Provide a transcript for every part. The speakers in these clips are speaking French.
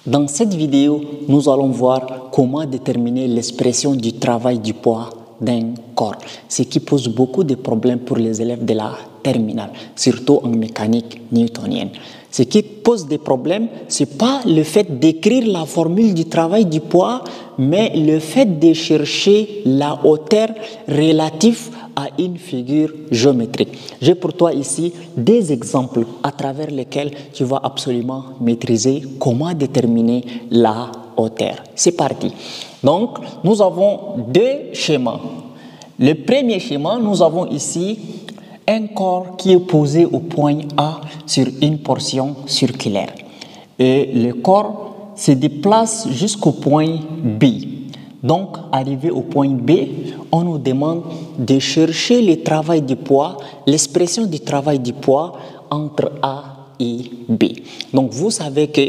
Dans cette vidéo, nous allons voir comment déterminer l'expression du travail du poids d'un corps, ce qui pose beaucoup de problèmes pour les élèves de la terminale, surtout en mécanique newtonienne. Ce qui pose des problèmes, ce n'est pas le fait d'écrire la formule du travail du poids, mais le fait de chercher la hauteur relative à une figure géométrique. J'ai pour toi ici des exemples à travers lesquels tu vas absolument maîtriser comment déterminer la hauteur. C'est parti. Donc, nous avons deux schémas. Le premier schéma, nous avons ici un corps qui est posé au point A sur une portion circulaire. Et le corps se déplace jusqu'au point B. Donc, arrivé au point B, on nous demande de chercher le travail du poids, l'expression du travail du poids entre A et B. Donc, vous savez que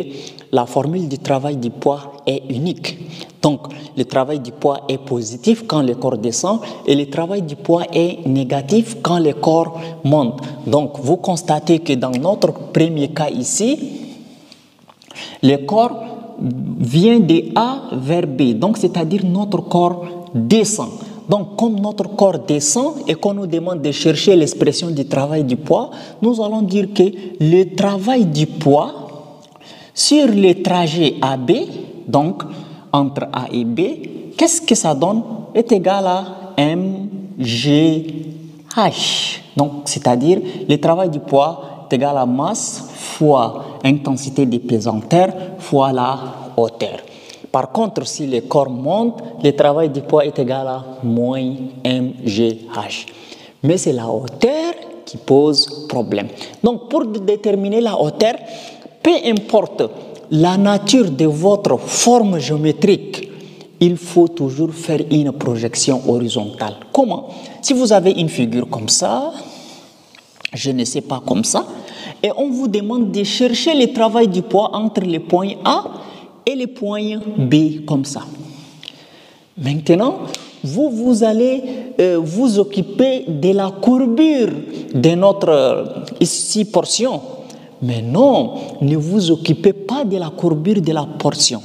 la formule du travail du poids est unique. Donc, le travail du poids est positif quand le corps descend et le travail du poids est négatif quand le corps monte. Donc, vous constatez que dans notre premier cas ici, le corps vient de A vers B, donc c'est-à-dire notre corps descend. Donc, comme notre corps descend et qu'on nous demande de chercher l'expression du travail du poids, nous allons dire que le travail du poids sur le trajet AB, donc entre A et B, qu'est-ce que ça donne? Est égal à mgh. Donc, c'est-à-dire le travail du poids est égal à masse fois intensité de pesanteur fois la hauteur. Par contre, si le corps monte, le travail du poids est égal à moins mgh. Mais c'est la hauteur qui pose problème. Donc, pour déterminer la hauteur, peu importe la nature de votre forme géométrique, il faut toujours faire une projection horizontale. Comment? Si vous avez une figure comme ça, je ne sais pas comme ça, et on vous demande de chercher le travail du poids entre les points A et les points B comme ça. Maintenant, vous allez vous occuper de la courbure de notre ici portion. Mais non, ne vous occupez pas de la courbure de la portion.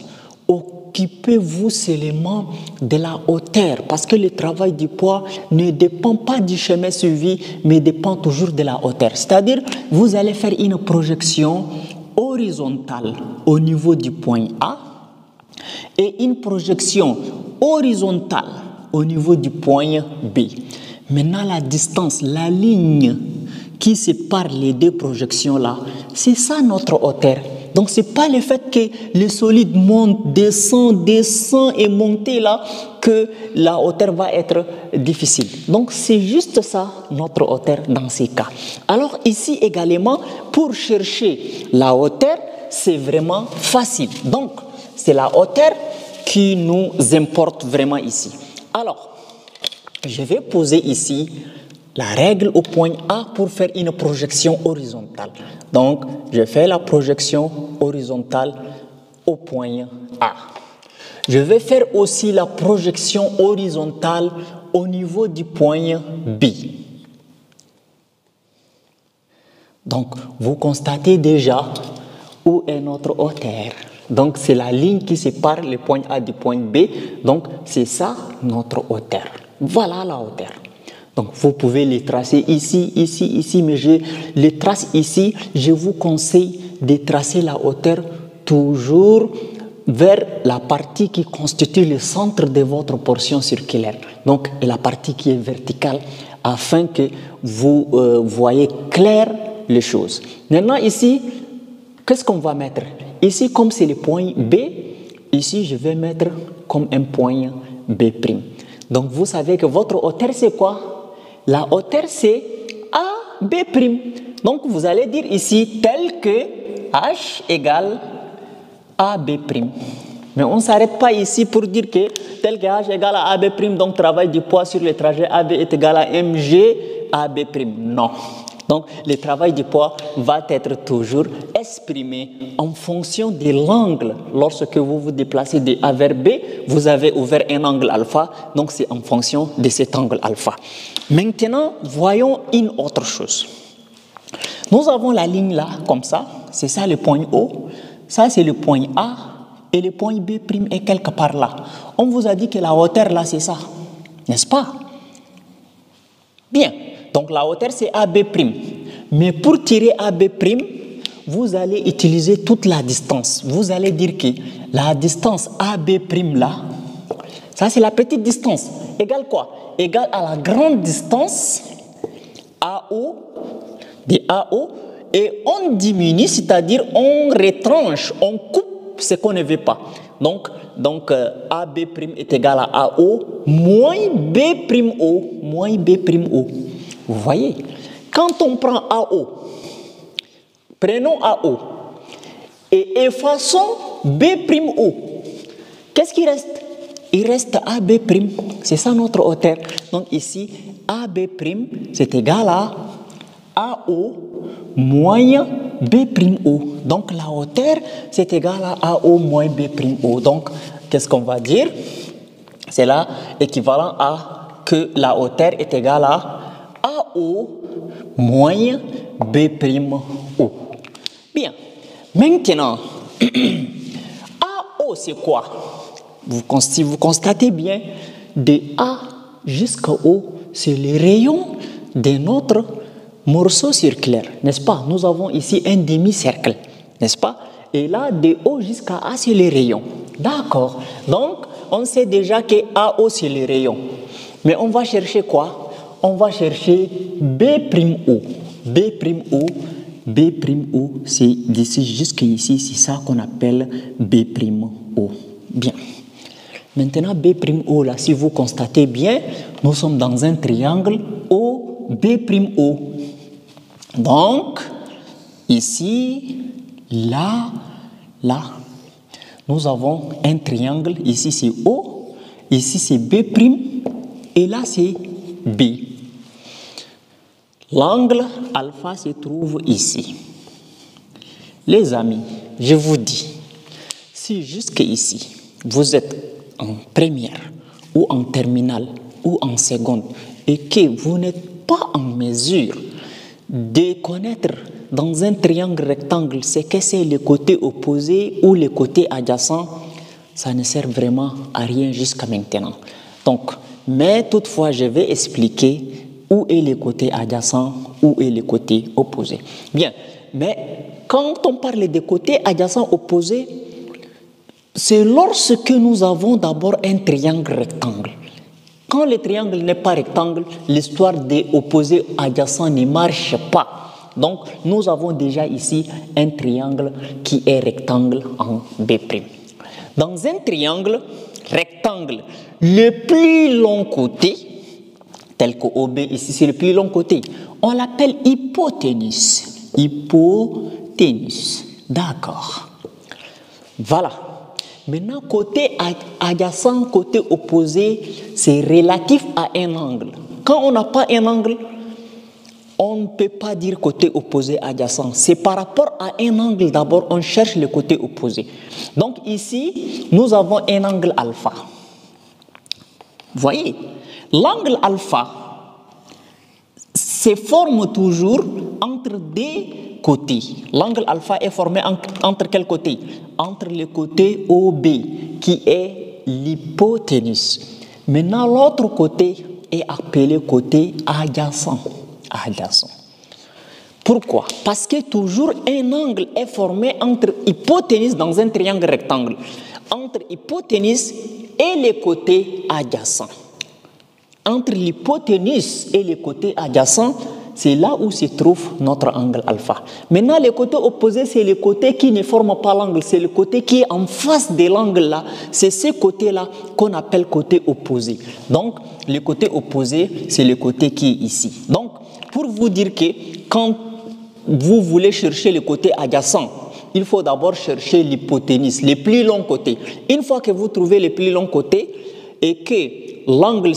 Occupez-vous seulement de la hauteur, parce que le travail du poids ne dépend pas du chemin suivi, mais dépend toujours de la hauteur. C'est-à-dire, vous allez faire une projection horizontale au niveau du point A et une projection horizontale au niveau du point B. Maintenant, la distance, la ligne qui sépare les deux projections-là, c'est ça notre hauteur. Donc, ce n'est pas le fait que le solide monte, descend et monte là que la hauteur va être difficile. Donc, c'est juste ça notre hauteur dans ces cas. Alors, ici également, pour chercher la hauteur, c'est vraiment facile. Donc, c'est la hauteur qui nous importe vraiment ici. Alors, je vais poser ici la règle au point A pour faire une projection horizontale. Donc, je fais la projection horizontale au point A. Je vais faire aussi la projection horizontale au niveau du point B. Donc, vous constatez déjà où est notre hauteur. Donc, c'est la ligne qui sépare le point A du point B. Donc, c'est ça notre hauteur. Voilà la hauteur. Donc, vous pouvez les tracer ici, mais je les trace ici. Je vous conseille de tracer la hauteur toujours vers la partie qui constitue le centre de votre portion circulaire. Donc, la partie qui est verticale, afin que vous voyez clair les choses. Maintenant, ici, qu'est-ce qu'on va mettre? Ici, comme c'est le point B, ici, je vais mettre comme un point B'. Donc, vous savez que votre hauteur, c'est quoi? La hauteur, c'est AB'. Donc, vous allez dire ici tel que H égale AB'. Mais on ne s'arrête pas ici pour dire que tel que H égale à AB', donc travail du poids sur le trajet AB est égal à mg AB'. Non. Donc, le travail du poids va être toujours exprimé en fonction de l'angle. Lorsque vous vous déplacez de A vers B, vous avez ouvert un angle alpha, donc c'est en fonction de cet angle alpha. Maintenant, voyons une autre chose. Nous avons la ligne là, comme ça, c'est ça le point O, ça c'est le point A, et le point B' est quelque part là. On vous a dit que la hauteur là, c'est ça, n'est-ce pas? Bien, donc la hauteur c'est AB'. Mais pour tirer AB', vous allez utiliser toute la distance. Vous allez dire que la distance AB' là, ça c'est la petite distance, égale quoi? Égale à la grande distance AO, de AO, et on diminue, c'est-à-dire on retranche, on coupe ce qu'on ne veut pas. Donc AB' est égal à AO moins B'O, moins B'O. Vous voyez, quand on prend AO, prenons AO et effaçons B'O, qu'est-ce qui reste? Il reste AB', c'est ça notre hauteur. Donc ici, AB' c'est égal à AO moins B'O. Donc la hauteur, c'est égal à AO moins B'O. Donc, qu'est-ce qu'on va dire? C'est là équivalent à que la hauteur est égale à AO moins B'O. Bien. Maintenant, AO, c'est quoi? Si vous constatez bien, de A jusqu'à O, c'est le rayon de notre morceau circulaire, n'est-ce pas? Nous avons ici un demi-cercle, n'est-ce pas? Et là, de O jusqu'à A, c'est le rayon. D'accord. Donc, on sait déjà que AO, c'est le rayon. Mais on va chercher quoi? On va chercher B'O. B'O, c'est d'ici jusqu'ici, c'est ça qu'on appelle B'O. Bien. Maintenant, B'O, là, si vous constatez bien, nous sommes dans un triangle OB'O. Donc, ici, là, nous avons un triangle. Ici, c'est O, ici, c'est B', et là, c'est B. L'angle alpha se trouve ici. Les amis, je vous dis, si jusqu'ici, vous êtes en première ou en terminale ou en seconde et que vous n'êtes pas en mesure de connaître dans un triangle rectangle ce que c'est le côté opposé ou le côté adjacent, ça ne sert vraiment à rien jusqu'à maintenant. Donc, mais toutefois, je vais expliquer où est le côté adjacent, où est le côté opposé. Bien, mais quand on parle de côté adjacent opposé, c'est lorsque nous avons d'abord un triangle rectangle. Quand le triangle n'est pas rectangle, l'histoire des opposés adjacents ne marche pas. Donc, nous avons déjà ici un triangle qui est rectangle en B'. Dans un triangle rectangle, le plus long côté, tel que OB, ici c'est le plus long côté, on l'appelle hypoténuse. Hypoténuse. D'accord. Voilà. Maintenant, côté adjacent, côté opposé, c'est relatif à un angle. Quand on n'a pas un angle, on ne peut pas dire côté opposé adjacent. C'est par rapport à un angle d'abord, on cherche le côté opposé. Donc ici, nous avons un angle alpha. Vous voyez, l'angle alpha se forme toujours entre deux côtés. L'angle alpha est formé entre quel côté? Entre le côté OB, qui est l'hypoténuse. Maintenant, l'autre côté est appelé côté adjacent. Pourquoi? Parce que toujours un angle est formé entre hypoténuse dans un triangle rectangle, entre hypoténuse et les côtés adjacents. Entre l'hypoténuse et les côtés adjacents, c'est là où se trouve notre angle alpha. Maintenant, le côté opposé, c'est le côté qui ne forme pas l'angle, c'est le côté qui est en face de l'angle là. C'est ce côté-là qu'on appelle côté opposé. Donc, le côté opposé, c'est le côté qui est ici. Donc, pour vous dire que quand vous voulez chercher le côté adjacent, il faut d'abord chercher l'hypoténuse, le plus long côté. Une fois que vous trouvez le plus long côté et que l'angle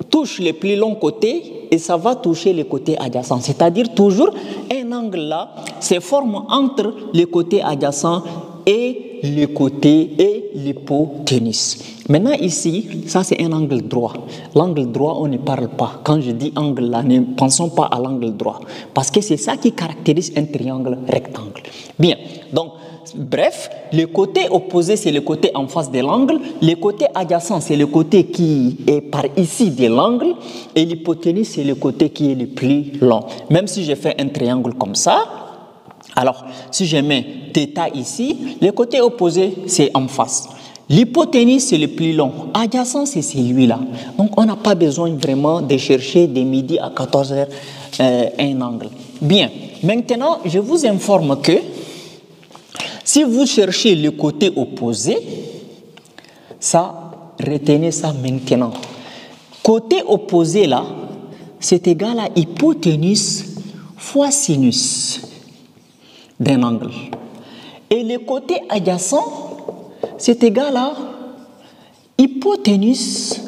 touche le plus long côté, et ça va toucher les côtés adjacents. C'est-à-dire toujours un angle là se forme entre les côtés adjacents et le côté et l'hypoténuse. Maintenant ici, ça c'est un angle droit. L'angle droit, on ne parle pas. Quand je dis angle là, ne pensons pas à l'angle droit. Parce que c'est ça qui caractérise un triangle rectangle. Bien, donc bref, le côté opposé, c'est le côté en face de l'angle. Le côté adjacent, c'est le côté qui est par ici de l'angle. Et l'hypoténuse, c'est le côté qui est le plus long. Même si je fais un triangle comme ça, alors si je mets θ ici, le côté opposé, c'est en face. L'hypoténuse, c'est le plus long. Adjacent, c'est celui-là. Donc, on n'a pas besoin vraiment de chercher de midi à 14h un angle. Bien. Maintenant, je vous informe que si vous cherchez le côté opposé, ça, retenez ça maintenant. Côté opposé, là, c'est égal à hypoténuse fois sinus d'un angle. Et le côté adjacent, c'est égal à hypoténuse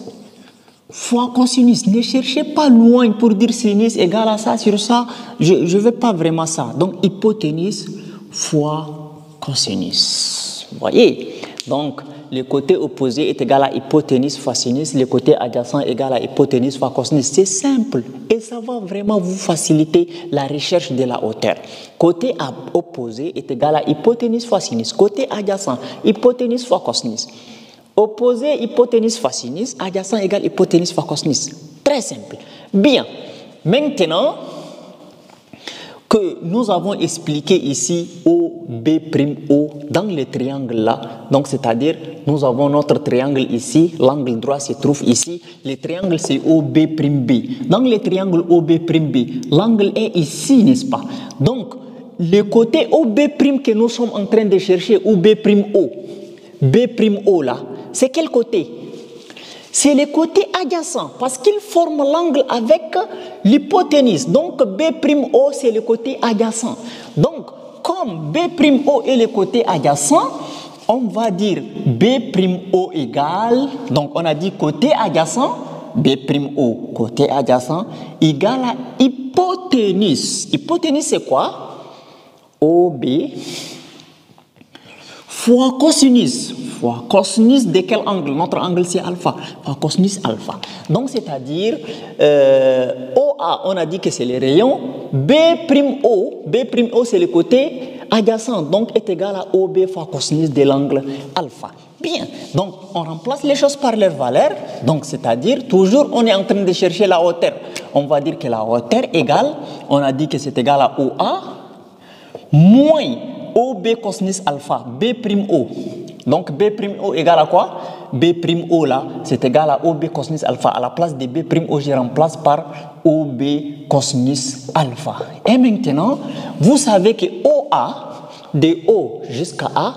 fois cosinus. Ne cherchez pas loin pour dire sinus égal à ça sur ça. Je ne veux pas vraiment ça. Donc, hypoténuse fois cosinus. Vous voyez? Donc, le côté opposé est égal à hypoténuse fois sinus. Le côté adjacent est égal à hypoténuse fois cosinus. C'est simple. Et ça va vraiment vous faciliter la recherche de la hauteur. Côté opposé est égal à hypoténuse fois sinus. Côté adjacent, hypoténuse fois cosinus. Opposé, hypoténuse fois sinus. Adjacent égale hypoténuse fois cosinus. Très simple. Bien. Maintenant que nous avons expliqué ici OB'O dans le triangle là, donc c'est-à-dire nous avons notre triangle ici, l'angle droit se trouve ici, le triangle c'est OB'B. Dans le triangle OB'B, l'angle est ici, n'est-ce pas? Donc le côté OB' que nous sommes en train de chercher, OB'O, B'O là, c'est quel côté? C'est le côté adjacent parce qu'il forme l'angle avec l'hypoténuse. Donc, B'O, c'est le côté adjacent. Donc, comme B'O est le côté adjacent, on va dire B'O égale, donc on a dit côté adjacent, B'O, côté adjacent, égale à hypoténuse. Hypoténuse, c'est quoi? OB fois cosinus. Fois cosinus de quel angle? Notre angle c'est alpha. Fois cosinus alpha. Donc c'est-à-dire OA, on a dit que c'est les rayons. B'O c'est le côté adjacent. Donc est égal à OB fois cosinus de l'angle alpha. Bien. Donc on remplace les choses par leur valeur. Donc c'est-à-dire toujours on est en train de chercher la hauteur. On va dire que la hauteur égale, on a dit que c'est égal à OA moins OB cosinus alpha, B'O. Donc B'O égale à quoi? B'O là, c'est égal à OB cosinus alpha. À la place de B'O, je remplace par OB cosinus alpha. Et maintenant, vous savez que OA, de O jusqu'à A,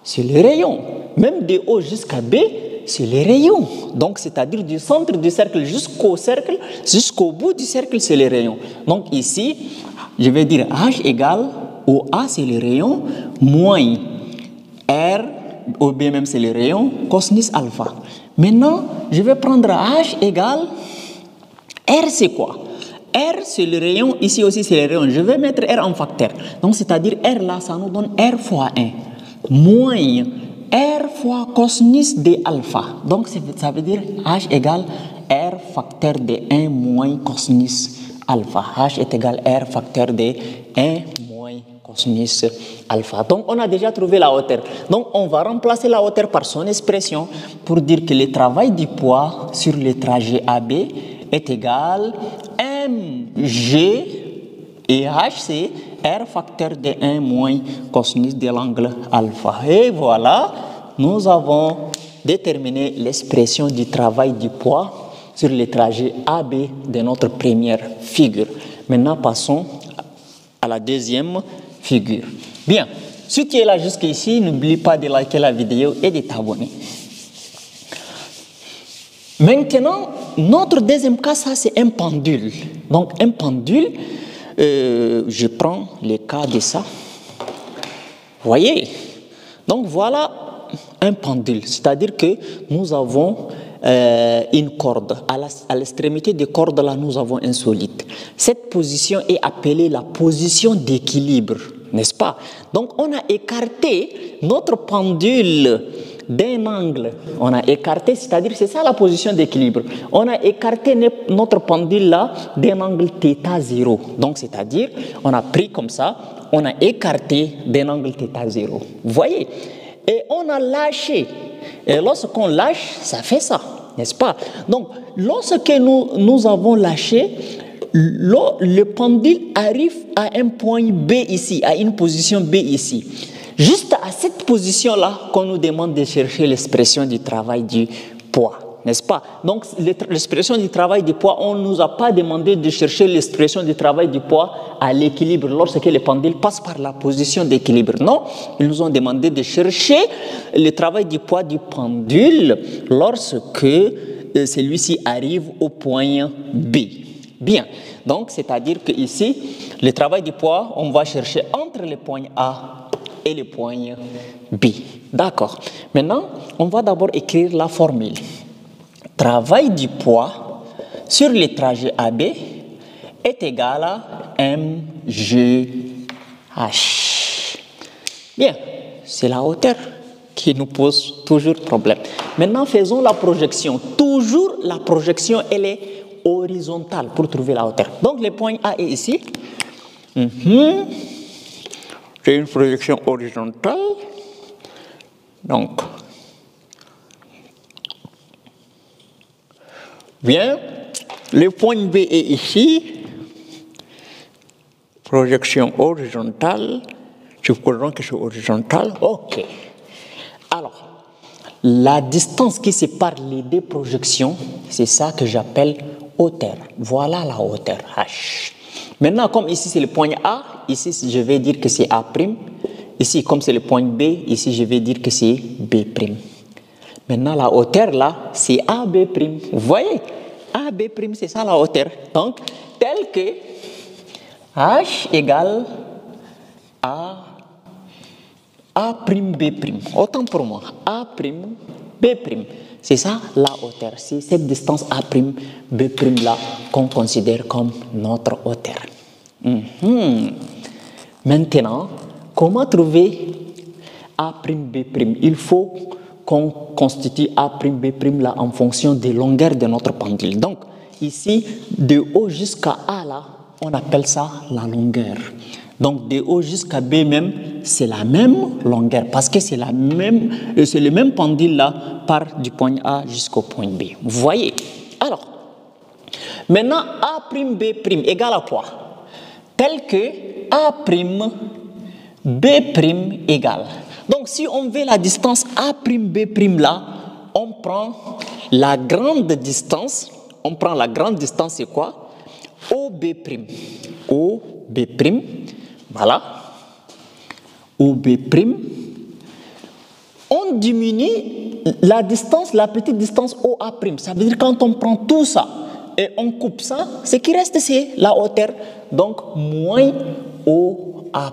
c'est le rayon. Même de O jusqu'à B, c'est le rayon. Donc, c'est-à-dire du centre du cercle, jusqu'au bout du cercle, c'est le rayon. Donc ici, je vais dire H égale OA, c'est le rayon, moins R, OB même c'est le rayon, cosinus alpha. Maintenant, je vais prendre H égale R, c'est quoi? R, c'est le rayon, ici aussi c'est le rayon. Je vais mettre R en facteur. Donc, c'est-à-dire R là, ça nous donne R fois 1, moins R fois cosinus de alpha. Donc, ça veut dire H égale R facteur de 1 moins cosinus alpha. H est égal R facteur de 1 moins cosinus alpha. Donc, on a déjà trouvé la hauteur. Donc, on va remplacer la hauteur par son expression pour dire que le travail du poids sur le trajet AB est égal mg et h c'est r facteur de 1 moins cosinus de l'angle alpha. Et voilà, nous avons déterminé l'expression du travail du poids sur le trajet AB de notre première figure. Maintenant, passons à la deuxième figure. Bien, si tu es là jusqu'ici, n'oublie pas de liker la vidéo et de t'abonner. Maintenant, notre deuxième cas, ça c'est un pendule. Donc, un pendule, je prends le cas de ça. Vous voyez? Donc, voilà un pendule. C'est-à-dire que nous avons une corde. À l'extrémité de corde, là, nous avons un solide. Cette position est appelée la position d'équilibre, n'est-ce pas? Donc, on a écarté notre pendule d'un angle. On a écarté, c'est-à-dire, c'est ça la position d'équilibre. On a écarté notre pendule là d'un angle θ0. Donc, c'est-à-dire, on a pris comme ça, on a écarté d'un angle θ0. Vous voyez? Et on a lâché. Et lorsqu'on lâche, ça fait ça, n'est-ce pas? Donc, lorsque nous avons lâché, le pendule arrive à un point B ici, à une position B ici. Juste à cette position-là qu'on nous demande de chercher l'expression du travail du poids, n'est-ce pas? Donc, l'expression du travail du poids, on ne nous a pas demandé de chercher l'expression du travail du poids à l'équilibre lorsque le pendule passe par la position d'équilibre. Non, ils nous ont demandé de chercher le travail du poids du pendule lorsque celui-ci arrive au point B. Bien, donc c'est-à-dire que ici, le travail du poids, on va chercher entre le point A et le point B. D'accord. Maintenant, on va d'abord écrire la formule. Travail du poids sur le trajet AB est égal à mgh. Bien, c'est la hauteur qui nous pose toujours problème. Maintenant, faisons la projection. Toujours, la projection, elle est horizontale pour trouver la hauteur. Donc, le point A est ici. J'ai une projection horizontale. Donc, bien, le point B est ici. Projection horizontale. Supposons que c'est horizontal. OK. Alors, la distance qui sépare les deux projections, c'est ça que j'appelle hauteur. Voilà la hauteur H. Maintenant, comme ici c'est le point A, ici je vais dire que c'est A'. Ici, comme c'est le point B, ici je vais dire que c'est B'. Maintenant, la hauteur là, c'est AB'. Vous voyez? AB', c'est ça la hauteur. Donc, tel que H égale A'B'. Autant pour moi. A'B'. C'est ça la hauteur. C'est cette distance A'B' là qu'on considère comme notre hauteur. Maintenant, comment trouver A'B'? Il faut qu'on constitue A'B' là en fonction des longueurs de notre pendule. Donc, ici, de haut jusqu'à A là, on appelle ça la longueur. Donc, de haut jusqu'à B même, c'est la même longueur parce que c'est le même pendule là part du point A jusqu'au point B. Vous voyez? Alors, maintenant, A'B' égale à quoi? Tel que A'B' égale. Donc, si on veut la distance A'B' là, on prend la grande distance. On prend la grande distance, c'est quoi? OB'. OB'. Voilà. OB'. On diminue la distance, la petite distance OA'. Ça veut dire quand on prend tout ça et on coupe ça, ce qui reste, c'est la hauteur. Donc, moins OA'.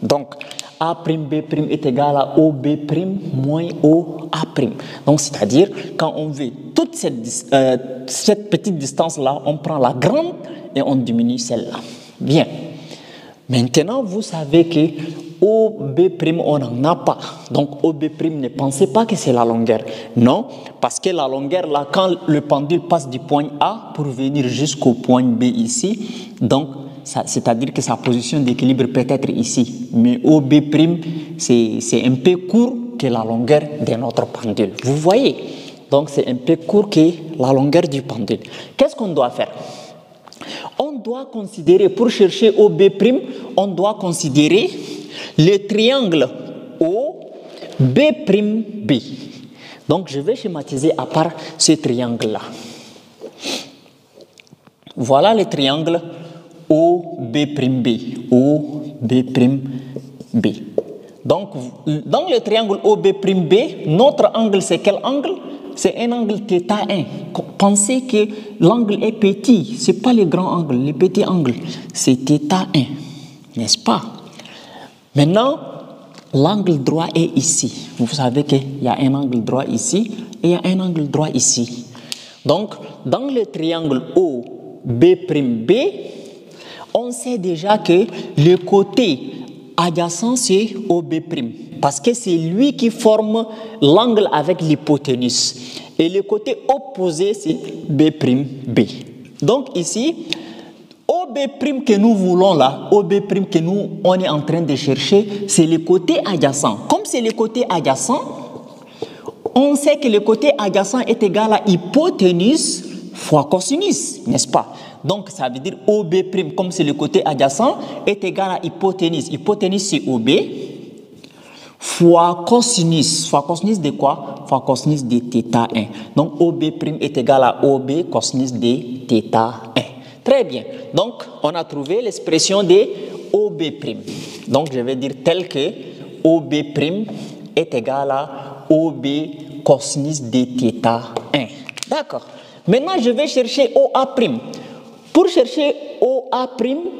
Donc, A'B' est égal à OB' moins OA'. Donc, c'est-à-dire, quand on veut toute cette petite distance-là, on prend la grande et on diminue celle-là. Bien. Maintenant, vous savez que OB', on n'en a pas. Donc, OB', ne pensez pas que c'est la longueur. Non, parce que la longueur, là, quand le pendule passe du point A pour venir jusqu'au point B ici, donc, c'est-à-dire que sa position d'équilibre peut être ici. Mais OB', c'est un peu court que la longueur de notre pendule. Vous voyez? Donc, c'est un peu court que la longueur du pendule. Qu'est-ce qu'on doit faire? On doit considérer, pour chercher OB', on doit considérer le triangle OB'. Donc, je vais schématiser à part ce triangle-là. Voilà le triangle OB'. OB'. Donc, dans le triangle OB', notre angle, c'est quel angle? C'est un angle θ1. Pensez que l'angle est petit. Ce n'est pas le grand angle, le petit angle. C'est θ1. N'est-ce pas? Maintenant, l'angle droit est ici. Vous savez qu'il y a un angle droit ici et il y a un angle droit ici. Donc, dans le triangle OB', on sait déjà que le côté adjacent, c'est OB'. Parce que c'est lui qui forme l'angle avec l'hypoténuse. Et le côté opposé, c'est B'. Donc ici, OB' que nous voulons là, OB' que nous, on est en train de chercher, c'est le côté adjacent. Comme c'est le côté adjacent, on sait que le côté adjacent est égal à hypoténuse fois cosinus, n'est-ce pas? Donc, ça veut dire OB', comme c'est le côté adjacent, est égal à hypoténuse. Hypoténuse, c'est OB fois cosinus. Fois cosinus de quoi? Fois cosinus de θ1. Donc, OB' est égal à OB cosinus de θ1. Très bien. Donc, on a trouvé l'expression de OB'. Donc, je vais dire tel que OB' est égal à OB cosinus de θ1. D'accord. Maintenant, je vais chercher OA'. Pour chercher OA',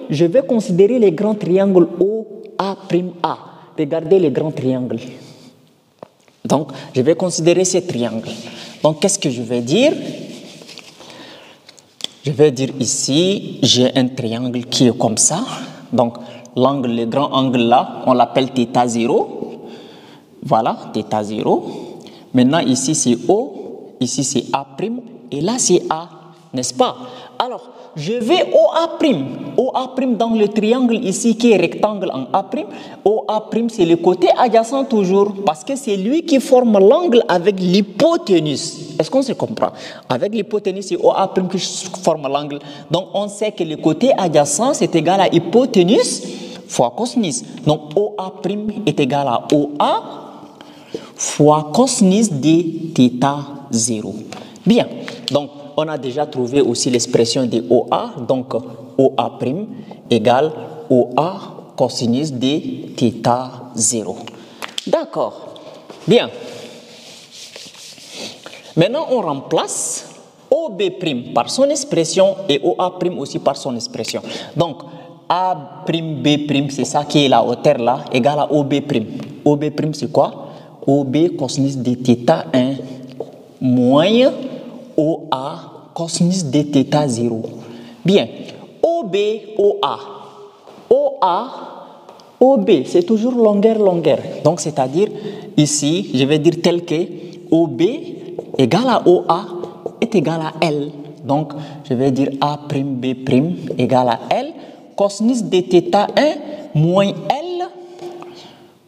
je vais considérer les grands triangles OA'. Regardez les grands triangles. Donc, je vais considérer ces triangles. Donc, qu'est-ce que je vais dire? Je vais dire ici, j'ai un triangle qui est comme ça. Donc, l'angle, le grand angle là, on l'appelle θ0. Voilà, θ0. Maintenant, ici c'est O, ici c'est A', et là c'est A, n'est-ce pas? Alors, je vais OA' dans le triangle ici qui est rectangle en A'. OA' c'est le côté adjacent toujours, parce que c'est lui qui forme l'angle avec l'hypoténuse. Est-ce qu'on se comprend? Avec l'hypoténuse, c'est OA' qui forme l'angle. Donc, on sait que le côté adjacent, c'est égal à hypoténuse fois cosinus. Donc, OA' est égal à OA fois cosinus de θ0. Bien, donc on a déjà trouvé aussi l'expression de OA, donc OA' égale OA cosinus de θ0. D'accord, bien. Maintenant, on remplace OB' par son expression et OA' aussi par son expression. Donc, A'B', c'est ça qui est la hauteur là, égale à OB'. OB' c'est quoi? OB cosinus de θ1 moins OA cosinus de θ0. Bien, OB, OB, c'est toujours longueur. Donc, c'est-à-dire, ici, je vais dire tel que OB égale à OA est égal à L. Donc, je vais dire A'B' égale à L, cosinus de θ1 moins L,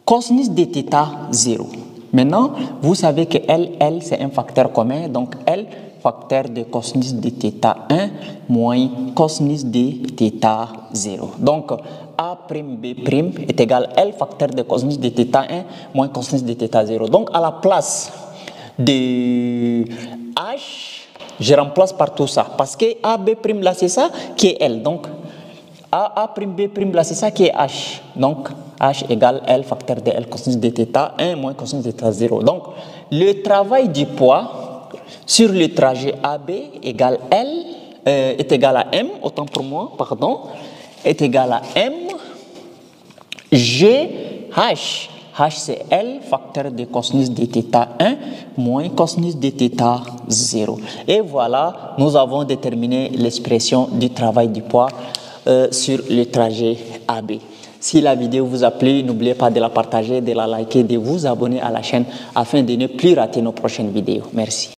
cosinus de θ0. Maintenant, vous savez que L, c'est un facteur commun. Donc, L, facteur de cosinus de θ1 moins cosinus de θ0. Donc, A'B' est égal à L, facteur de cosinus de θ1 moins cosinus de θ0. Donc, à la place de H, je remplace par tout ça. Parce que A'B' là, c'est ça qui est L. Donc, A'B' là, c'est ça qui est H. Donc, H égale L facteur de L cosinus de θ1 moins cosinus de θ0. Donc, le travail du poids sur le trajet AB égale L, est égal à M, autant pour moi, pardon, est égal à M, G, H. H c'est L facteur de cosinus de θ1 moins cosinus de θ0. Et voilà, nous avons déterminé l'expression du travail du poids sur le trajet AB. Si la vidéo vous a plu, n'oubliez pas de la partager, de la liker, de vous abonner à la chaîne afin de ne plus rater nos prochaines vidéos. Merci.